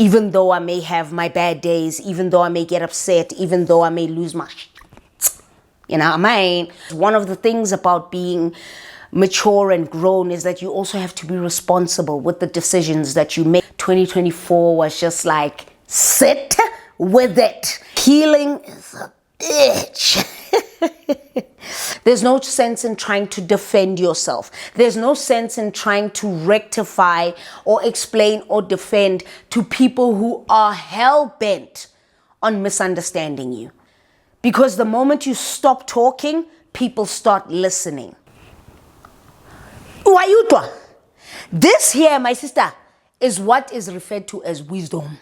even though I may have my bad days, even though I may get upset, even though I may lose my you know what I mean? One of the things about being mature and grown is that you also have to be responsible with the decisions that you make. 2024 was just like, sit with it. Healing is a bitch. There's no sense in trying to defend yourself. There's no sense in trying to rectify or explain or defend to people who are hell-bent on misunderstanding you. Because the moment you stop talking, people start listening. Wayutwa. This here, my sister, is what is referred to as wisdom.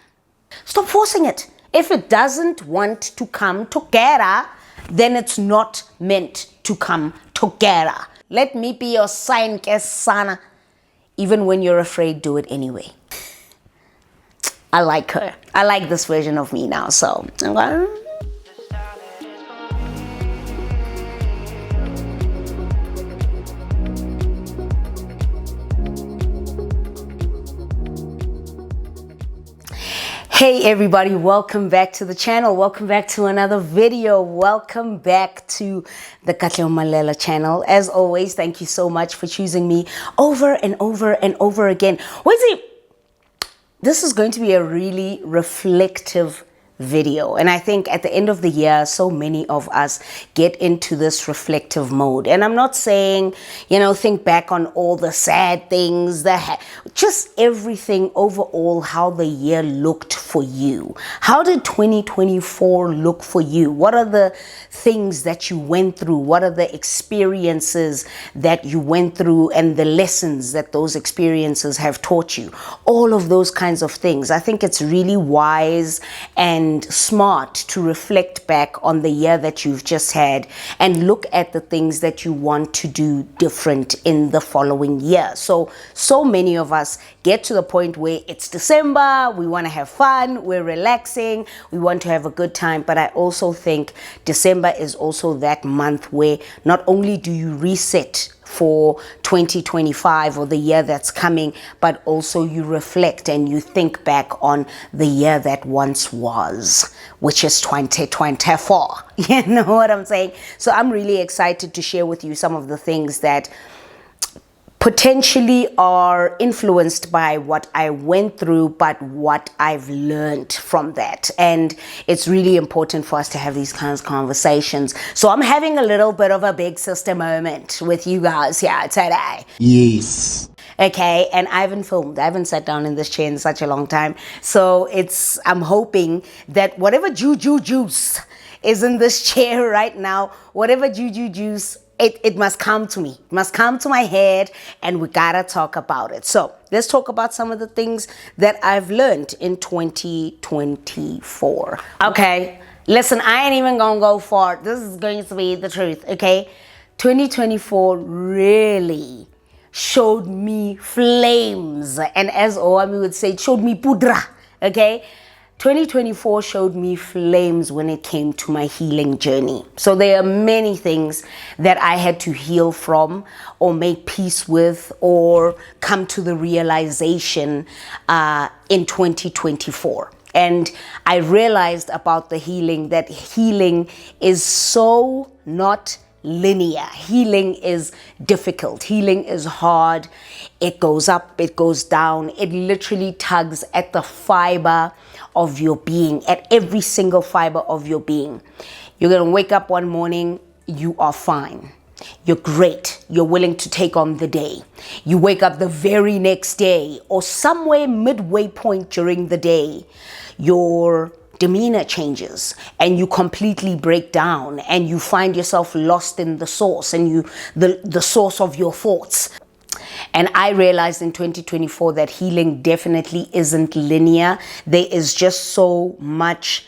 Stop forcing it. If it doesn't want to come together, then it's not meant to come together. Let me be your sign, Kesana. Even when you're afraid, do it anyway. I like her. I like this version of me now, so. Hey everybody, welcome back to the channel. Welcome back to another video. Welcome back to the Katleho channel. As always, thank you so much for choosing me over and over and over again. This is going to be a really reflective video, and I think at the end of the year so many of us get into this reflective mode. And I'm not saying, think back on all the sad things, just everything overall, how the year looked for you. How did 2024 look for you? What are the things that you went through? What are the experiences that you went through and the lessons that those experiences have taught you? All of those kinds of things. I think it's really wise and smart to reflect back on the year that you've just had and look at the things that you want to do different in the following year. So many of us get to the point where it's December, we want to have fun, we're relaxing, we want to have a good time. But I also think December is also that month where not only do you reset for 2025 or the year that's coming, but also you reflect and you think back on the year that once was, which is 2024. You know what I'm saying? So I'm really excited to share with you some of the things that potentially are influenced by what I went through, but what I've learned from that. And it's really important for us to have these kinds of conversations. So I'm having a little bit of a big sister moment with you guys here today. Yes. Okay, and I haven't sat down in this chair in such a long time. So I'm hoping that whatever juice is in this chair right now, whatever juice, it must come to me. It must come to my head, and we gotta talk about it. So let's talk about some of the things that I've learned in 2024. Okay, listen, I ain't even gonna go far. This is going to be the truth, okay? 2024 really showed me flames. And as Oami would say, it showed me pudra, okay? 2024 showed me flames when it came to my healing journey. So there are many things that I had to heal from or make peace with or come to the realization in 2024. And I realized about the healing that healing is so not linear. Healing is difficult. Healing is hard. It goes up, it goes down. It literally tugs at the fiber of your being, at every single fiber of your being. You're going to wake up one morning, you are fine. You're great. You're willing to take on the day. You wake up the very next day or somewhere midway point during the day, your demeanor changes and you completely break down and you find yourself lost in the source and the source of your thoughts. And I realized in 2024 that healing definitely isn't linear. There is just so much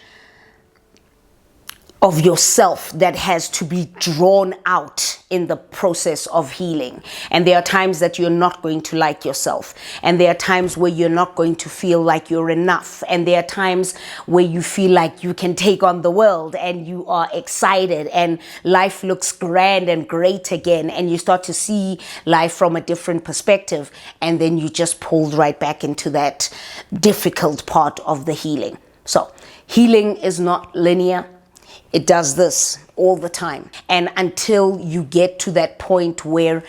of yourself that has to be drawn out in the process of healing. And there are times that you're not going to like yourself. And there are times where you're not going to feel like you're enough. And there are times where you feel like you can take on the world and you are excited and life looks grand and great again. And you start to see life from a different perspective. And then you just pulled right back into that difficult part of the healing. So healing is not linear. It does this all the time. And until you get to that point where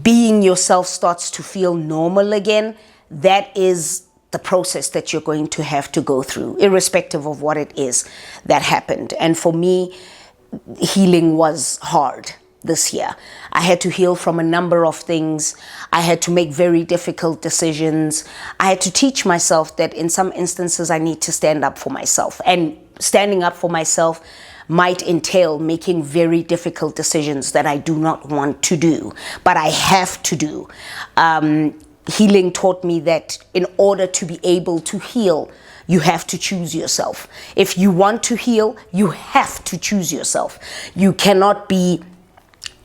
being yourself starts to feel normal again, that is the process that you're going to have to go through, irrespective of what it is that happened. And for me, healing was hard this year. I had to heal from a number of things. I had to make very difficult decisions. I had to teach myself that in some instances I need to stand up for myself. And standing up for myself might entail making very difficult decisions that I do not want to do, but I have to do. Healing taught me that in order to be able to heal, you have to choose yourself. If you want to heal, you have to choose yourself. You cannot be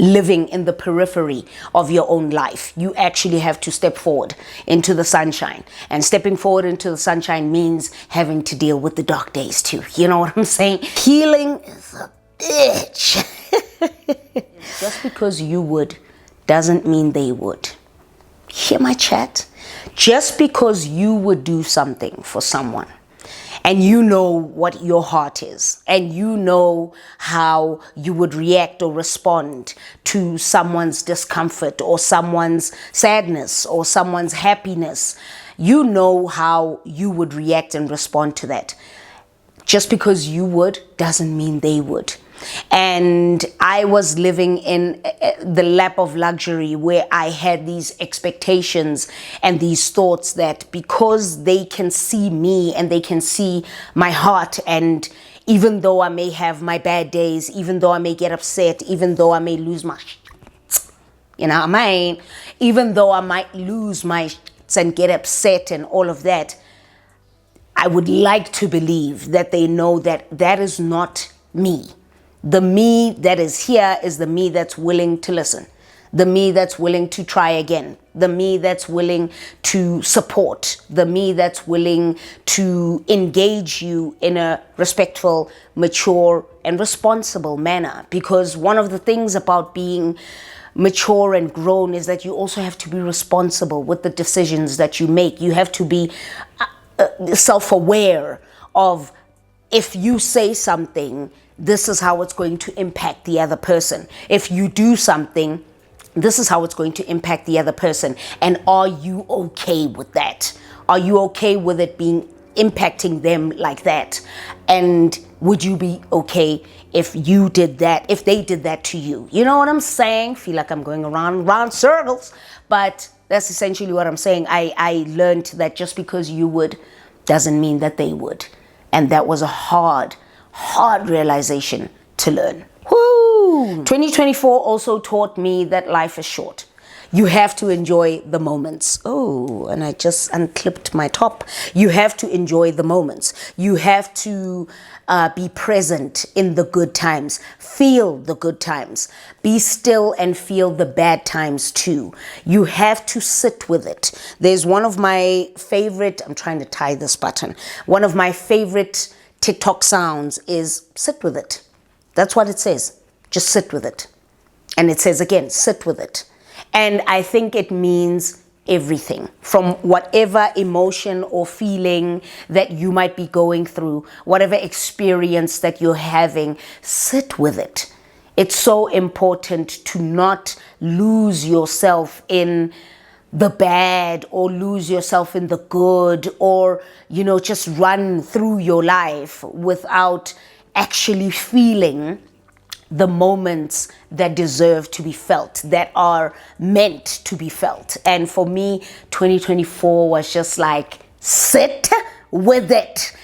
living in the periphery of your own life. You actually have to step forward into the sunshine. And stepping forward into the sunshine means having to deal with the dark days too. You know what I'm saying? Healing is a bitch. Just because you would doesn't mean they would. Hear my chat? Just because you would do something for someone, and you know what your heart is, and you know how you would react or respond to someone's discomfort or someone's sadness or someone's happiness, you know how you would react and respond to that. Just because you would doesn't mean they would. And I was living in the lap of luxury where I had these expectations and these thoughts that because they can see me and they can see my heart, and even though I may have my bad days, even though I may get upset, even though I may lose my even though I might lose my and get upset and all of that, I would like to believe that they know that that is not me. The me that is here is the me that's willing to listen, the me that's willing to try again, the me that's willing to support, the me that's willing to engage you in a respectful, mature, and responsible manner. Because one of the things about being mature and grown is that you also have to be responsible with the decisions that you make. You have to be self-aware of, if you say something, this is how it's going to impact the other person. If you do something, this is how it's going to impact the other person. And are you okay with that? Are you okay with it being impacting them like that? And would you be okay if you did that, if they did that to you? You know what I'm saying? Feel like I'm going around circles, but that's essentially what I'm saying. I learned that just because you would doesn't mean that they would. And that was a hard realization to learn. Woo! 2024 also taught me that life is short. You have to enjoy the moments. Oh, and I just unclipped my top. You have to enjoy the moments. You have to be present in the good times. Feel the good times. Be still and feel the bad times too. You have to sit with it. There's one of my favorite, I'm trying to tie this button. One of my favorite TikTok sounds is sit with it. That's what it says. Just sit with it. And it says again, sit with it. And I think it means everything, from whatever emotion or feeling that you might be going through, whatever experience that you're having, sit with it. It's so important to not lose yourself in the bad or lose yourself in the good, or, just run through your life without actually feeling the moments that deserve to be felt, that are meant to be felt. And for me, 2024 was just like, sit with it.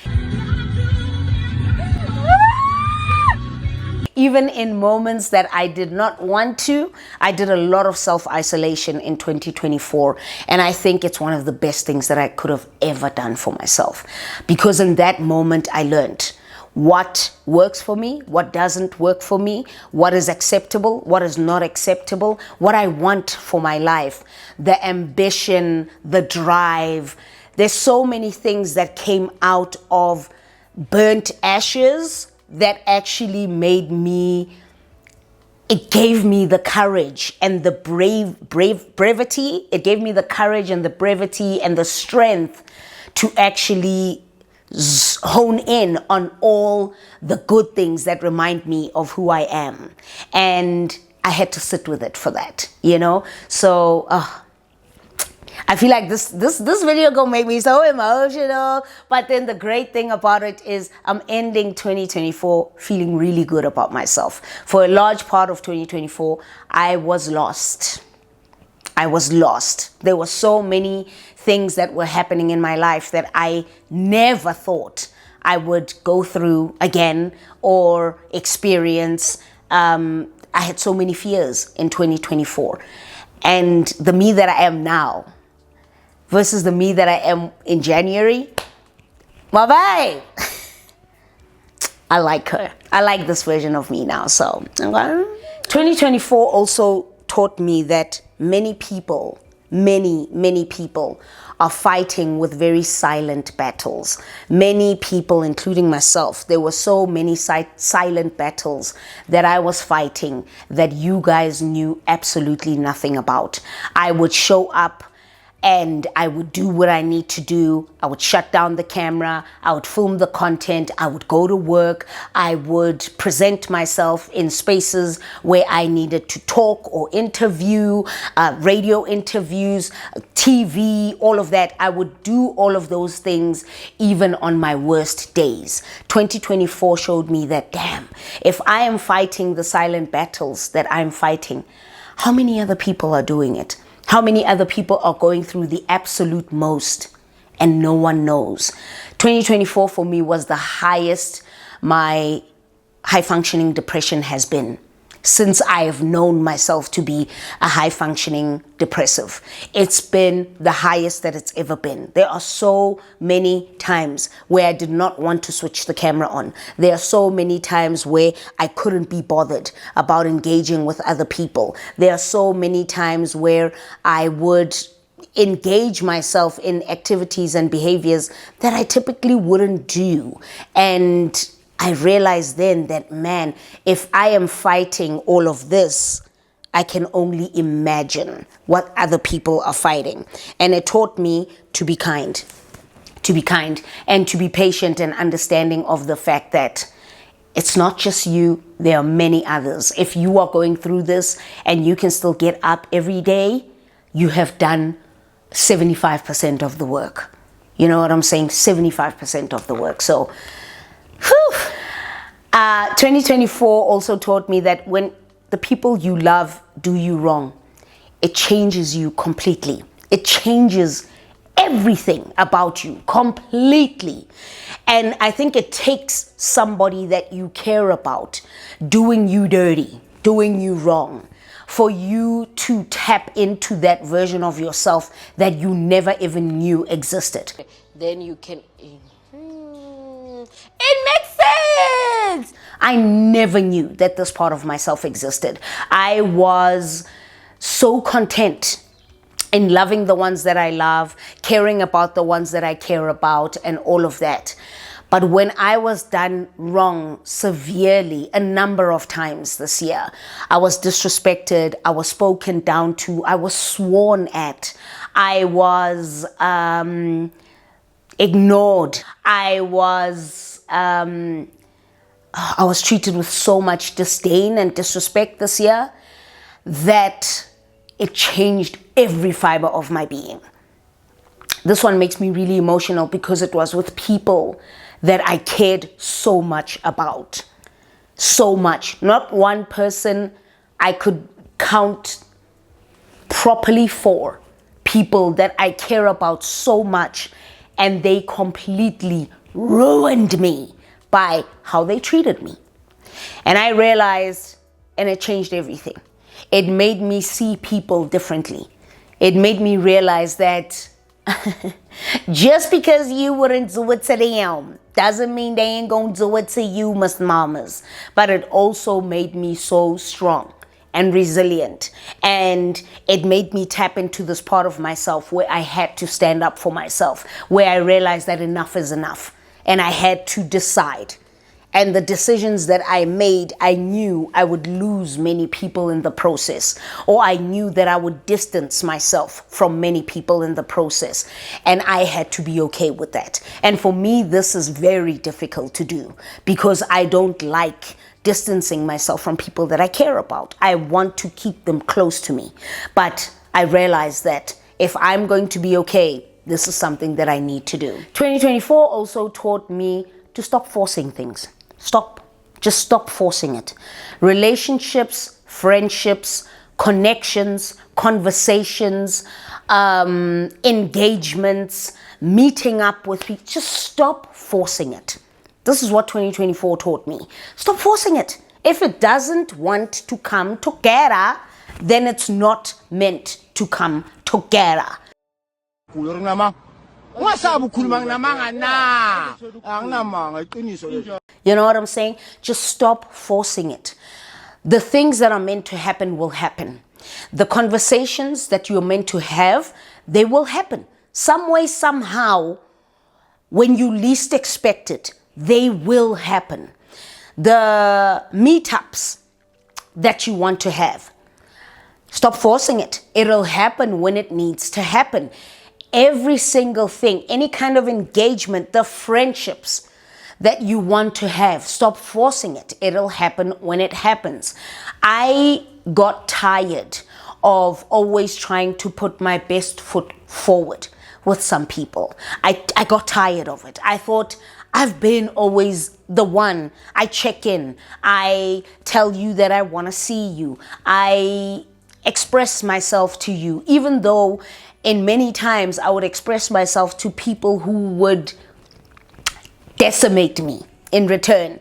Even in moments that I did not want to, I did a lot of self-isolation in 2024. And I think it's one of the best things that I could have ever done for myself. Because in that moment, I learned what works for me, what doesn't work for me, what is acceptable, what is not acceptable, what I want for my life, the ambition, the drive. There's so many things that came out of burnt ashes that actually made me, it gave me the courage and the brevity. It gave me the courage and the brevity and the strength to actually hone in on all the good things that remind me of who I am. And I had to sit with it for that, you know? So, I feel like this video gonna make me so emotional. But then the great thing about it is I'm ending 2024 feeling really good about myself. For a large part of 2024, I was lost. I was lost. There were so many things that were happening in my life that I never thought I would go through again or experience. I had so many fears in 2024. And the me that I am now versus the me that I am in January, my babe, I like her. I like this version of me now. So 2024 also taught me that many people are fighting with very silent battles. Many people, including myself, there were so many silent battles that I was fighting that you guys knew absolutely nothing about. I would show up and I would do what I need to do. I would shut down the camera. I would film the content. I would go to work. I would present myself in spaces where I needed to talk or interview, radio interviews, TV, all of that. I would do all of those things even on my worst days. 2024 showed me that, damn, if I am fighting the silent battles that I'm fighting, how many other people are doing it? How many other people are going through the absolute most and no one knows? 2024 for me was the highest my high functioning depression has been since I have known myself to be a high functioning depressive. It's been the highest that it's ever been. There are so many times where I did not want to switch the camera on. There are so many times where I couldn't be bothered about engaging with other people. There are so many times where I would engage myself in activities and behaviors that I typically wouldn't do. And I realized then that, man, if I am fighting all of this, I can only imagine what other people are fighting. And it taught me to be kind and to be patient and understanding of the fact that it's not just you, there are many others. If you are going through this and you can still get up every day, you have done 75% of the work. You know what I'm saying? 75% of the work. So, 2024 also taught me that when the people you love do you wrong, it changes you completely. It changes everything about you completely. And I think it takes somebody that you care about doing you dirty, doing you wrong, for you to tap into that version of yourself that you never even knew existed. Then you can... It makes sense. I never knew that this part of myself existed. I was so content in loving the ones that I love, caring about the ones that I care about, and all of that. But when I was done wrong severely a number of times this year, I was disrespected, I was spoken down to, I was sworn at, I was ignored, I was treated with so much disdain and disrespect this year that it changed every fiber of my being. This one makes me really emotional because it was with people that I cared so much about. So much. Not one person I could count properly for. People that I care about so much, and they completely ruined me by how they treated me. And I realized, and it changed everything. It made me see people differently. It made me realize that Just because you wouldn't do it to them doesn't mean they ain't gonna do it to you, Miss Mamas. But it also made me so strong and resilient, and it made me tap into this part of myself where I had to stand up for myself, where I realized that enough is enough and I had to decide. And the decisions that I made, I knew I would lose many people in the process, or I knew that I would distance myself from many people in the process. And I had to be okay with that. And for me, this is very difficult to do because I don't like distancing myself from people that I care about. I want to keep them close to me. But I realized that if I'm going to be okay, this is something that I need to do. 2024 also taught me to stop forcing things. Just stop forcing it. Relationships, friendships, connections, conversations, engagements, meeting up with people. Just stop forcing it. This is what 2024 taught me. Stop forcing it. If it doesn't want to come together, then it's not meant to come together. You know what I'm saying? Just stop forcing it. The things that are meant to happen will happen. The conversations that you're meant to have, they will happen. Some way, somehow, when you least expect it, they will happen. The meetups that you want to have, stop forcing it. It'll happen when it needs to happen. Every single thing, any kind of engagement, the friendships that you want to have, stop forcing it. It'll happen when it happens. I got tired of always trying to put my best foot forward with some people. I got tired of it. I thought, I've been always the one. I check in. I tell you that I want to see you. I express myself to you, even though in many times I would express myself to people who would decimate me in return.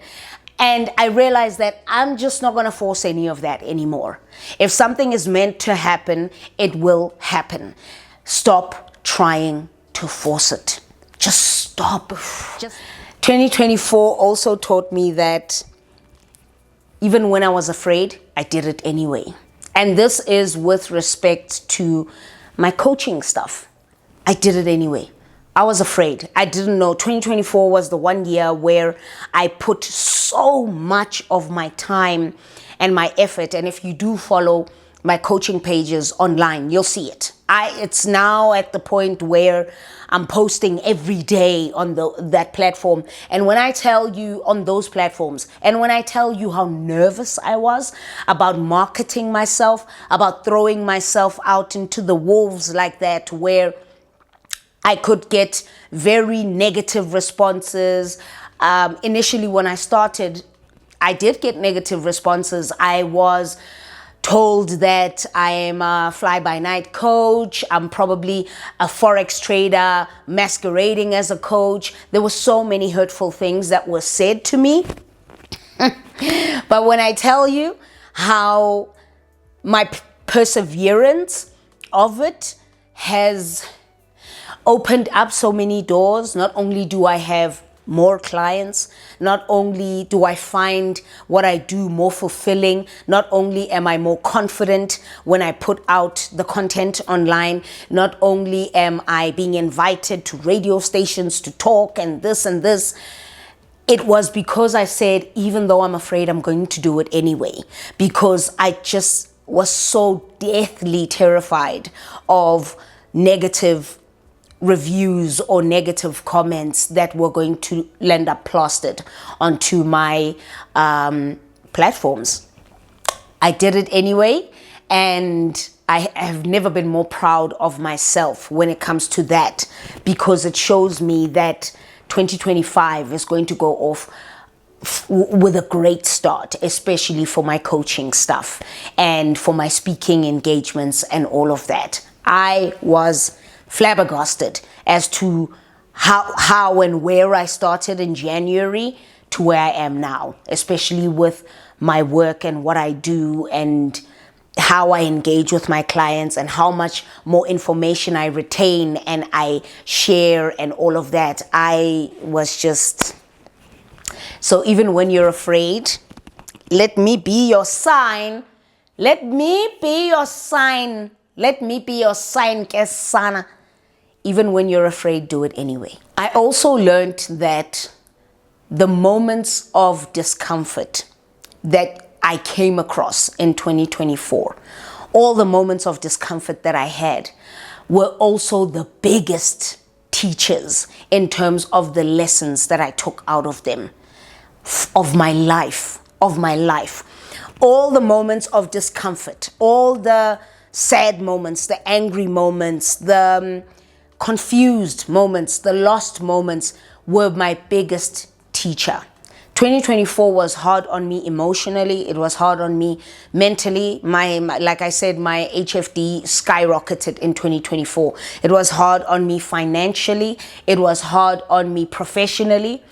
And I realized that I'm just not going to force any of that anymore. If something is meant to happen, it will happen. Stop trying to force it. Just stop. 2024 also taught me that even when I was afraid, I did it anyway. And this is with respect to my coaching stuff. I did it anyway. I was afraid. I didn't know. 2024 was the one year where I put so much of my time and my effort. And if you do follow my coaching pages online, you'll see it. It's now at the point where I'm posting every day on that platform. And when I tell you on those platforms, and when I tell you how nervous I was about marketing myself, about throwing myself out into the wolves like that, where I could get very negative responses. Initially, when I started, I did get negative responses. I was told that I am a fly-by-night coach. I'm probably a forex trader masquerading as a coach. There were so many hurtful things that were said to me. But when I tell you how my perseverance of it has opened up so many doors, not only do I have more clients, not only do I find what I do more fulfilling, not only am I more confident when I put out the content online, not only am I being invited to radio stations to talk and this, it was because I said, even though I'm afraid, I'm going to do it anyway, because I just was so deathly terrified of negative reviews or negative comments that were going to land up plastered onto my platforms. I did it anyway, and I have never been more proud of myself when it comes to that, because it shows me that 2025 is going to go off with a great start, especially for my coaching stuff and for my speaking engagements and all of that. I was flabbergasted as to how and where I started in January to where I am now, especially with my work and what I do and how I engage with my clients and how much more information I retain and I share and all of that. I was just... So even when you're afraid, let me be your sign. Let me be your sign. Let me be your sign, Kesana. Even when you're afraid, do it anyway. I also learned that the moments of discomfort that I came across in 2024, all the moments of discomfort that I had were also the biggest teachers in terms of the lessons that I took out of them, of my life. All the moments of discomfort, all the sad moments, the angry moments, the confused moments, the lost moments were my biggest teacher. 2024 was hard on me emotionally. It was hard on me mentally. Like I said, my HFD skyrocketed in 2024. It was hard on me financially. It was hard on me professionally.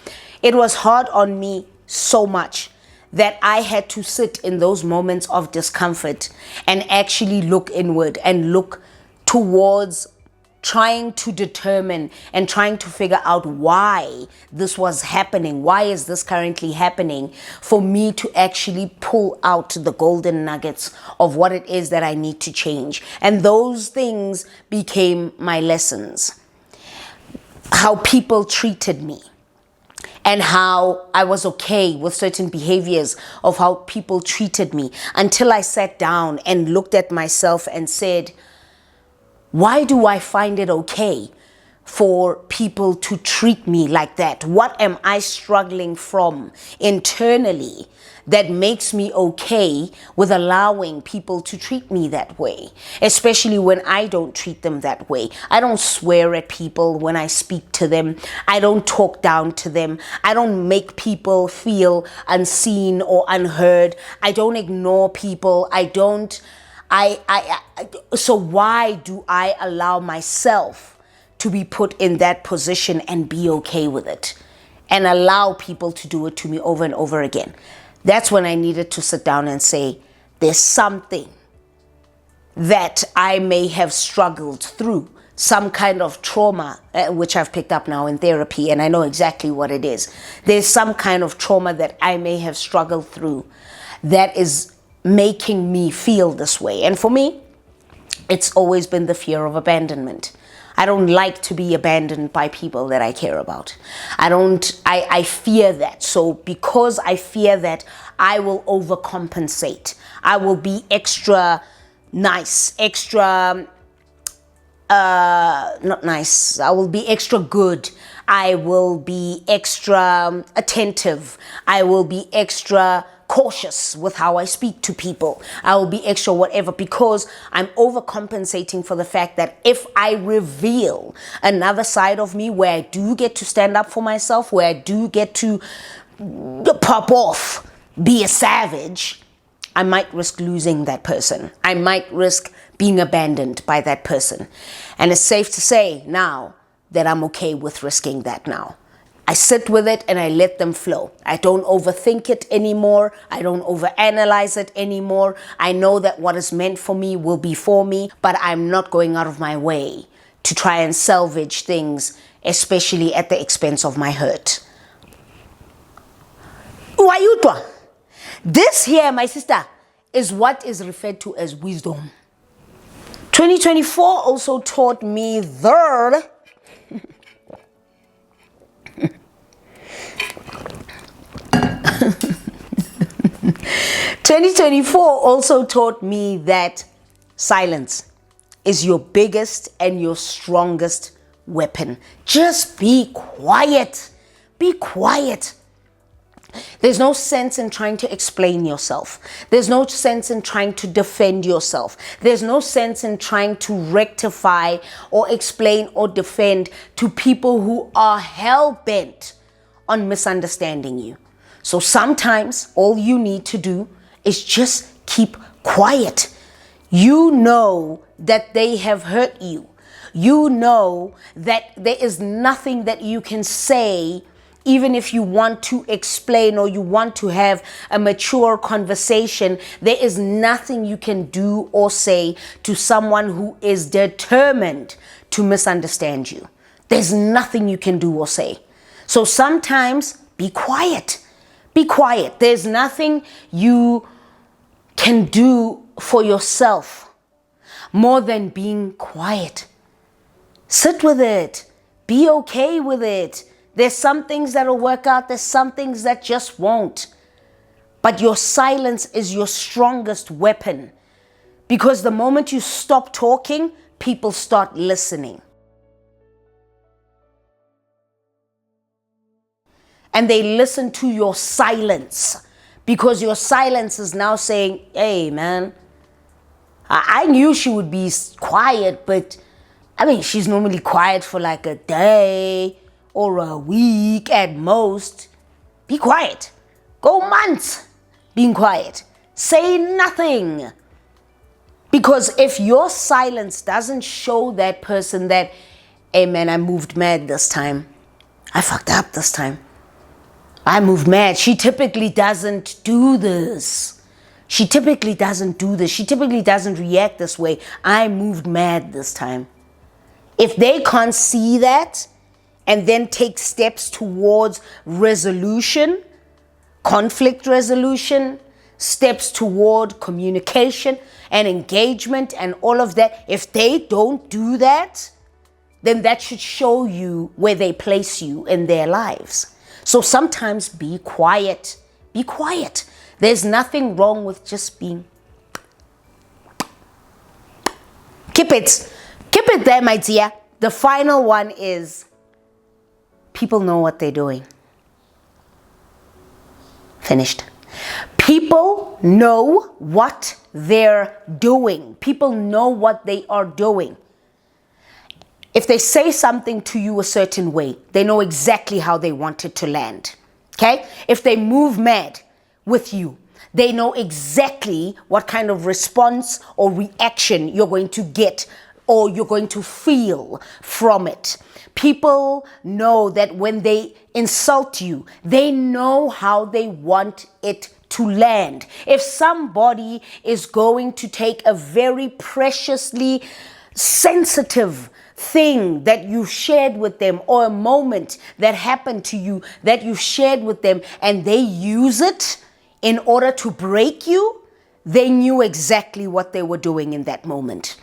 It was hard on me so much that I had to sit in those moments of discomfort and actually look inward and look towards trying to determine and trying to figure out why this was happening. Why is this currently happening, for me to actually pull out the golden nuggets of what it is that I need to change. And those things became my lessons. How people treated me and how I was okay with certain behaviors of how people treated me, until I sat down and looked at myself and said, why do I find it okay for people to treat me like that? What am I struggling from internally that makes me okay with allowing people to treat me that way? Especially when I don't treat them that way. I don't swear at people when I speak to them. I don't talk down to them. I don't make people feel unseen or unheard. I don't ignore people. So why do I allow myself to be put in that position and be okay with it and allow people to do it to me over and over again? That's when I needed to sit down and say, there's something that I may have struggled through, some kind of trauma, which I've picked up now in therapy, and I know exactly what it is. There's some kind of trauma that I may have struggled through that is making me feel this way. And for me, it's always been the fear of abandonment. I don't like to be abandoned by people that I care about. I fear that. So because I fear that, I will overcompensate. I will be extra nice, not nice. I will be extra good. I will be extra attentive. I will be extra cautious with how I speak to people. I will be extra whatever, because I'm overcompensating for the fact that if I reveal another side of me where I do get to stand up for myself, where I do get to pop off, be a savage, I might risk losing that person. I might risk being abandoned by that person. And it's safe to say now that I'm okay with risking that now. I sit with it and I let them flow. I don't overthink it anymore. I don't overanalyze it anymore. I know that what is meant for me will be for me, but I'm not going out of my way to try and salvage things, especially at the expense of my hurt. Wayutwa. This here, my sister, is what is referred to as wisdom. 2024 also taught me theyre. 2024 also taught me that silence is your biggest and your strongest weapon. Just be quiet. Be quiet. There's no sense in trying to explain yourself. There's no sense in trying to defend yourself. There's no sense in trying to rectify or explain or defend to people who are hell-bent on misunderstanding you. So sometimes all you need to do is just keep quiet. You know that they have hurt you. You know that there is nothing that you can say, even if you want to explain or you want to have a mature conversation, there is nothing you can do or say to someone who is determined to misunderstand you. There's nothing you can do or say. So sometimes be quiet. Be quiet. There's nothing you can do for yourself more than being quiet. Sit with it. Be okay with it. There's some things that'll work out. There's some things that just won't. But your silence is your strongest weapon. Because the moment you stop talking, people start listening. And they listen to your silence. Because your silence is now saying, hey, man, I knew she would be quiet, but I mean, she's normally quiet for like a day or a week at most. Be quiet. Go months being quiet. Say nothing. Because if your silence doesn't show that person that, hey man, I moved mad this time. I fucked up this time. I moved mad. She typically doesn't do this. She typically doesn't do this. She typically doesn't react this way. I moved mad this time. If they can't see that and then take steps towards resolution, conflict resolution, steps toward communication and engagement and all of that, if they don't do that, then that should show you where they place you in their lives. So sometimes be quiet. Be quiet. There's nothing wrong with just being. Keep it there, my dear. The final one is people know what they're doing. Finished. People know what they're doing. People know what they are doing. If they say something to you a certain way, they know exactly how they want it to land. Okay? If they move mad with you, they know exactly what kind of response or reaction you're going to get or you're going to feel from it. People know that when they insult you, they know how they want it to land. If somebody is going to take a very preciously sensitive thing that you shared with them or a moment that happened to you that you shared with them and they use it in order to break you, they knew exactly what they were doing in that moment.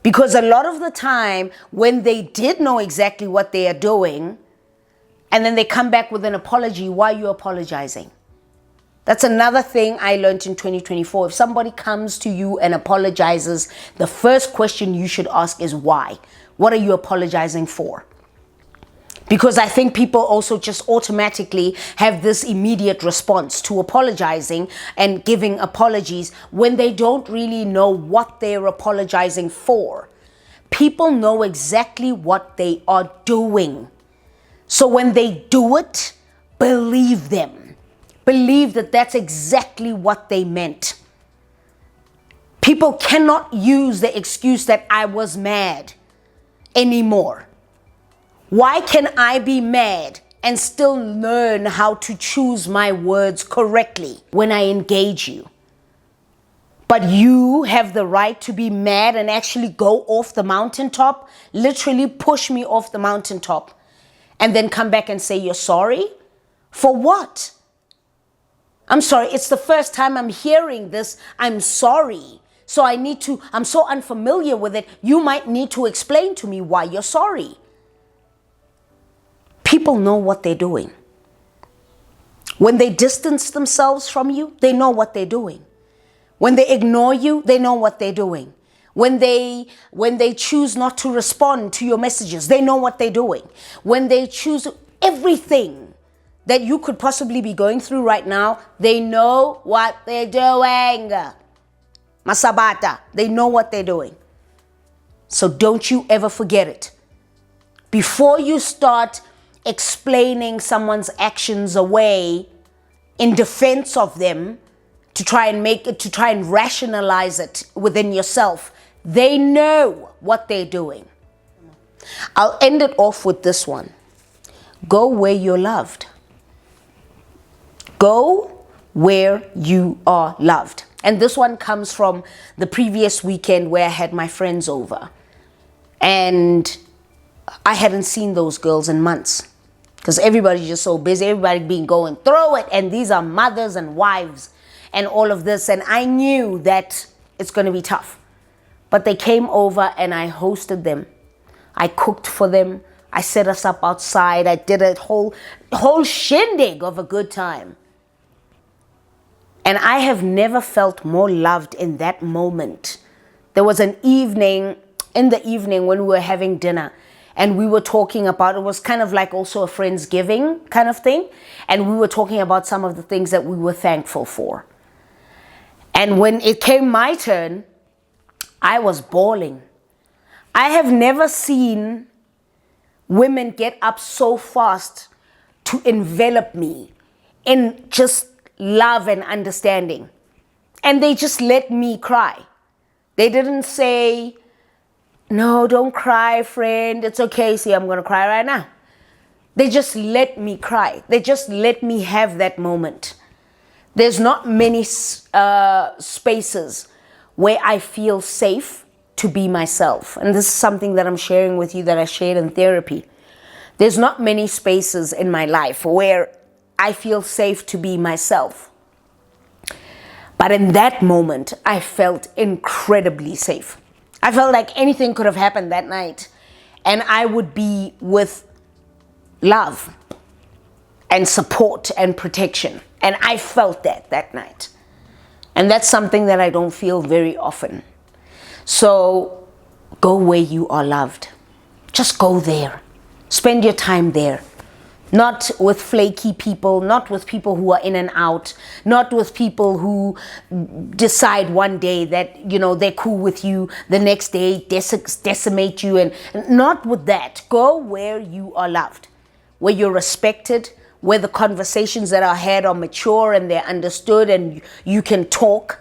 Because a lot of the time when they did know exactly what they are doing and then they come back with an apology, why are you apologizing? That's another thing I learned in 2024. If somebody comes to you and apologizes, the first question you should ask is why? What are you apologizing for? Because I think people also just automatically have this immediate response to apologizing and giving apologies when they don't really know what they're apologizing for. People know exactly what they are doing. So when they do it, believe them. Believe that that's exactly what they meant. People cannot use the excuse that I was mad anymore. Why can I be mad and still learn how to choose my words correctly when I engage you? But you have the right to be mad and actually go off the mountaintop, literally push me off the mountaintop, and then come back and say you're sorry? For what? I'm sorry, it's the first time I'm hearing this. I'm sorry. So I'm so unfamiliar with it. You might need to explain to me why you're sorry. People know what they're doing. When they distance themselves from you, they know what they're doing. When they ignore you, they know what they're doing. When they choose not to respond to your messages, they know what they're doing. When they choose everything that you could possibly be going through right now, they know what they're doing. Masabata, they know what they're doing. So don't you ever forget it. Before you start explaining someone's actions away in defense of them, to try and rationalize it within yourself, they know what they're doing. I'll end it off with this one. Go where you're loved. Go where you are loved. And this one comes from the previous weekend where I had my friends over. And I hadn't seen those girls in months. Because everybody's just so busy. Everybody being going through it. And these are mothers and wives and all of this. And I knew that it's going to be tough. But they came over and I hosted them. I cooked for them. I set us up outside. I did a whole shindig of a good time. And I have never felt more loved in that moment. There was an evening, in the evening when we were having dinner, and we were talking about, it was kind of like also a Friendsgiving kind of thing. And we were talking about some of the things that we were thankful for. And when it came my turn, I was bawling. I have never seen women get up so fast to envelop me in just love and understanding. And they just let me cry. They didn't say, no, don't cry, friend. It's okay. See, I'm going to cry right now. They just let me cry. They just let me have that moment. There's not many spaces where I feel safe to be myself. And this is something that I'm sharing with you that I shared in therapy. There's not many spaces in my life where I feel safe to be myself. But in that moment, I felt incredibly safe. I felt like anything could have happened that night and I would be with love and support and protection. And I felt that night. And that's something that I don't feel very often. So go where you are loved. Just go there. Spend your time there. Not with flaky people, not with people who are in and out, not with people who decide one day that, you know, they're cool with you, the next day decimate you, and not with that. Go where you are loved, where you're respected, where the conversations that are had are mature and they're understood and you can talk,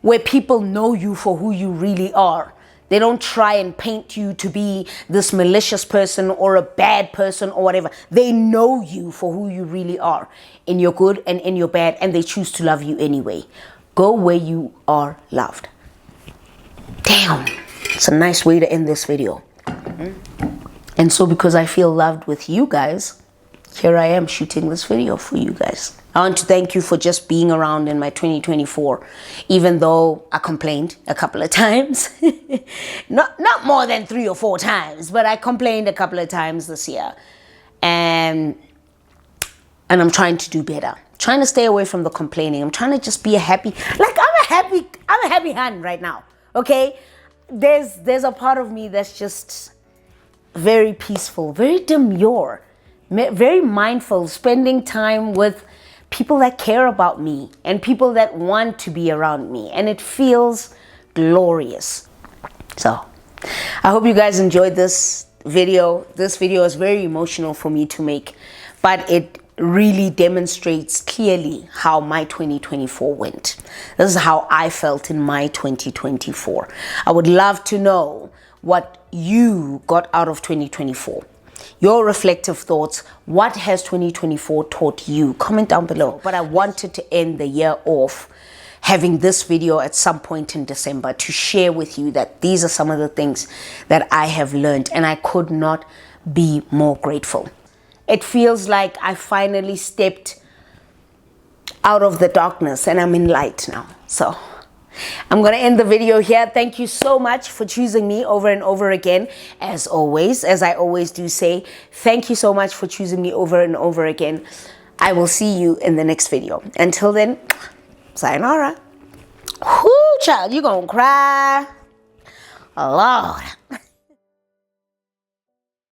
where people know you for who you really are. They don't try and paint you to be this malicious person or a bad person or whatever. They know you for who you really are, in your good and in your bad, and they choose to love you anyway. Go where you are loved. Damn, it's a nice way to end this video. And so because I feel loved with you guys, here I am shooting this video for you guys. I want to thank you for just being around in my 2024, even though I complained a couple of times. not more than 3 or 4 times, but I complained a couple of times this year. And I'm trying to do better. Trying to stay away from the complaining. I'm trying to just be a happy, like I'm a happy hand right now. Okay? There's a part of me that's just very peaceful, very demure, very mindful, spending time with people that care about me and people that want to be around me, and it feels glorious. So I hope you guys enjoyed this video. This video is very emotional for me to make, but it really demonstrates clearly how my 2024 went. This is how I felt in my 2024. I would love to know what you got out of 2024. Your reflective thoughts. What has 2024 taught you? Comment down below. But I wanted to end the year off having this video at some point in December to share with you that these are some of the things that I have learned, and I could not be more grateful. It feels like I finally stepped out of the darkness and I'm in light now. So I'm going to end the video here. Thank you so much for choosing me over and over again. As always, as I always do say, thank you so much for choosing me over and over again. I will see you in the next video. Until then, sayonara. Whoo, child, you gonna cry. Lord.